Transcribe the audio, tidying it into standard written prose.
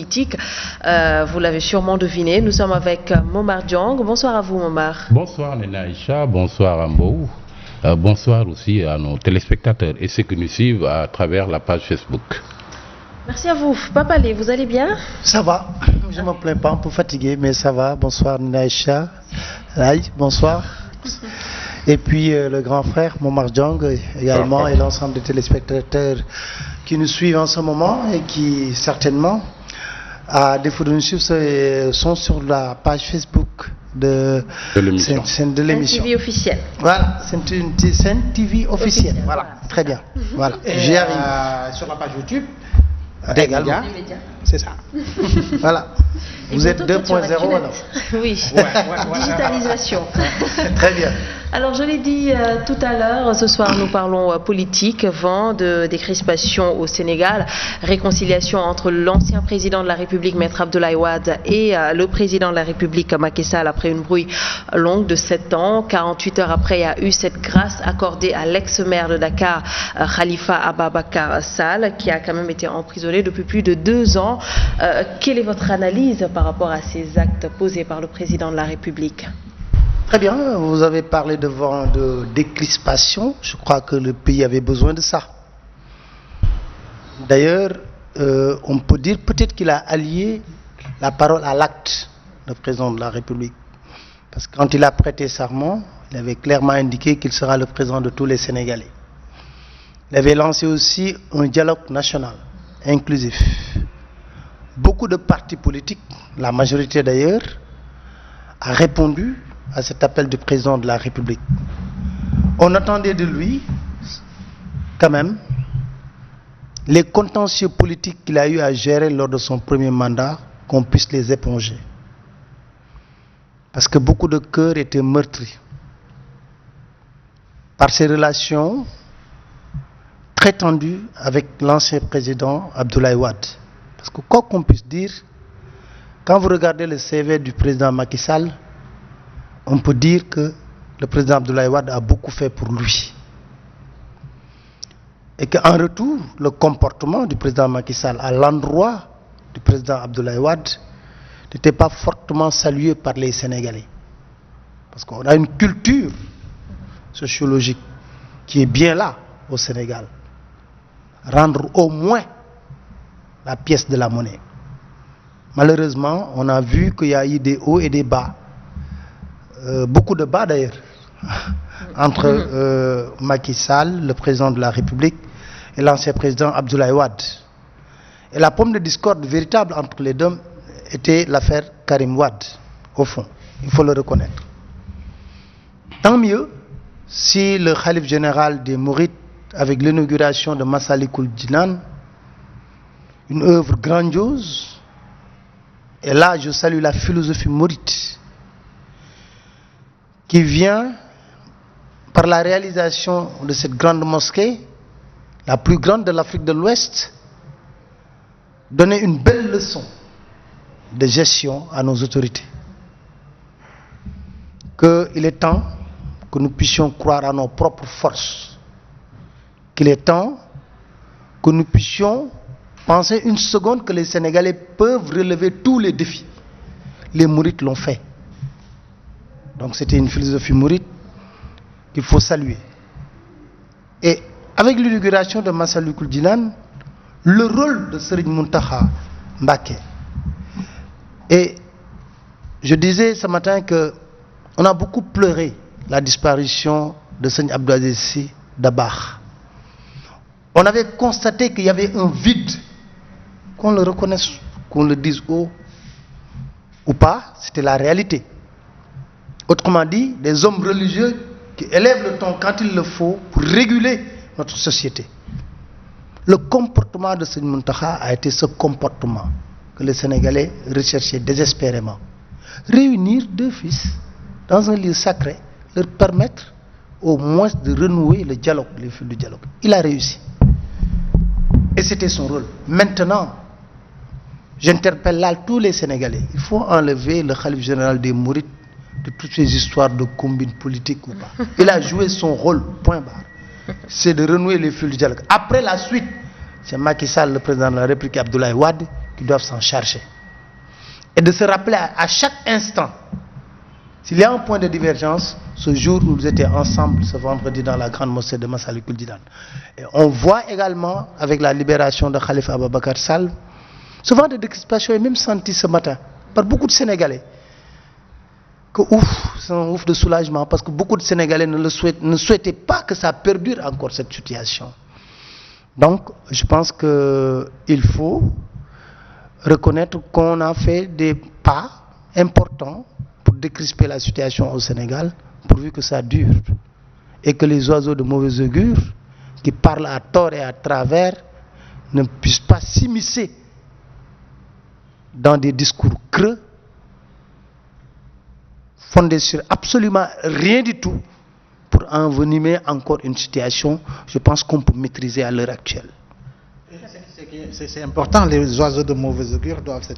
politique. Vous l'avez sûrement deviné, nous sommes avec Momar Diong. Bonsoir à vous, Momar. Bonsoir Nena Aïcha, bonsoir Ambou. Bonsoir aussi à nos téléspectateurs et ceux qui nous suivent à travers la page Facebook. Merci à vous. Papa Lé, vous allez bien? Ça va, je ne me plains pas, un peu fatigué, mais ça va. Bonsoir Nena Aïcha. Bonsoir. Et puis le grand frère Momar Diong également et l'ensemble des téléspectateurs qui nous suivent en ce moment et qui certainement, à défaut de nous suivre, sont sur la page Facebook de l'émission. Sen TV officielle. Voilà, c'est une Sen TV officielle. Voilà, très bien. Voilà. J'y arrive. Sur la page YouTube. Également. C'est ça. Voilà. Vous êtes 2.0 alors. Oui. Digitalisation. Très bien. Alors je l'ai dit tout à l'heure, ce soir nous parlons politique, vent de décrispation au Sénégal, réconciliation entre l'ancien président de la République, Maître Abdoulaye Wade, et le président de la République, Macky Sall, après une brouille longue de 7 ans. 48 heures après, il y a eu cette grâce accordée à l'ex-maire de Dakar, Khalifa Ababacar Sall, qui a quand même été emprisonné depuis plus de 2 ans. Quelle est votre analyse par rapport à ces actes posés par le président de la République ? Très bien, vous avez parlé de décrispation. Je crois que le pays avait besoin de ça. D'ailleurs, on peut dire peut-être qu'il a allié la parole à l'acte, le président de la République. Parce que quand il a prêté serment, il avait clairement indiqué qu'il sera le président de tous les Sénégalais. Il avait lancé aussi un dialogue national, inclusif. Beaucoup de partis politiques, la majorité d'ailleurs, a répondu à cet appel du président de la République. On attendait de lui, quand même, les contentieux politiques qu'il a eu à gérer lors de son premier mandat, qu'on puisse les éponger. Parce que beaucoup de cœurs étaient meurtris par ses relations très tendues avec l'ancien président Abdoulaye Wade. Parce que quoi qu'on puisse dire, quand vous regardez le CV du président Macky Sall, on peut dire que le président Abdoulaye Wade a beaucoup fait pour lui. Et qu'en retour, le comportement du président Macky Sall à l'endroit du président Abdoulaye Wade n'était pas fortement salué par les Sénégalais. Parce qu'on a une culture sociologique qui est bien là au Sénégal. Rendre au moins la pièce de la monnaie. Malheureusement, on a vu qu'il y a eu des hauts et des bas. Beaucoup de bas d'ailleurs, entre Macky Sall, le président de la République, et l'ancien président Abdoulaye Wade. Et la pomme de discorde véritable entre les deux était l'affaire Karim Wade, au fond, il faut le reconnaître. Tant mieux si le Khalife général des Mourides, avec l'inauguration de Massalikul Jinan, une œuvre grandiose, et là je salue la philosophie mouride, qui vient par la réalisation de cette grande mosquée, la plus grande de l'Afrique de l'Ouest, donner une belle leçon de gestion à nos autorités. Qu'il est temps que nous puissions croire à nos propres forces. Qu'il est temps que nous puissions penser une seconde que les Sénégalais peuvent relever tous les défis. Les Mourides l'ont fait. Donc c'était une philosophie mouride qu'il faut saluer. Et avec l'inauguration de Massalikul Jinan, le rôle de Serigne Mountakha Mbacké. Et je disais ce matin qu'on a beaucoup pleuré la disparition de Serigne Abdou Aziz Sy Dabakh. On avait constaté qu'il y avait un vide, qu'on le reconnaisse, qu'on le dise haut ou pas, c'était la réalité. Autrement dit, des hommes religieux qui élèvent le ton quand il le faut pour réguler notre société. Le comportement de Serigne Mountakha a été ce comportement que les Sénégalais recherchaient désespérément. Réunir deux fils dans un lieu sacré, leur permettre au moins de renouer le dialogue, les fils du dialogue. Il a réussi. Et c'était son rôle. Maintenant, j'interpelle là tous les Sénégalais. Il faut enlever le khalife général des Mourides de toutes ces histoires de combines politiques ou pas. Il a joué son rôle, point barre. C'est de renouer les fils du dialogue. Après la suite, c'est Macky Sall, le président de la République, Abdoulaye Wade, qui doivent s'en charger. Et de se rappeler à chaque instant, s'il y a un point de divergence, ce jour où nous étions ensemble ce vendredi dans la grande mosquée de Massalikul Jinan. Et on voit également, avec la libération de Khalifa Ababacar Sall, ce vent de décrispation est même senti ce matin par beaucoup de Sénégalais. Que ouf, c'est un ouf de soulagement parce que beaucoup de Sénégalais ne souhaitaient pas que ça perdure encore cette situation. Donc, je pense qu'il faut reconnaître qu'on a fait des pas importants pour décrisper la situation au Sénégal, pourvu que ça dure. Et que les oiseaux de mauvais augure, qui parlent à tort et à travers, ne puissent pas s'immiscer dans des discours creux, fondés sur absolument rien du tout, pour envenimer encore une situation, je pense qu'on peut maîtriser à l'heure actuelle. C'est important, les oiseaux de mauvais augure doivent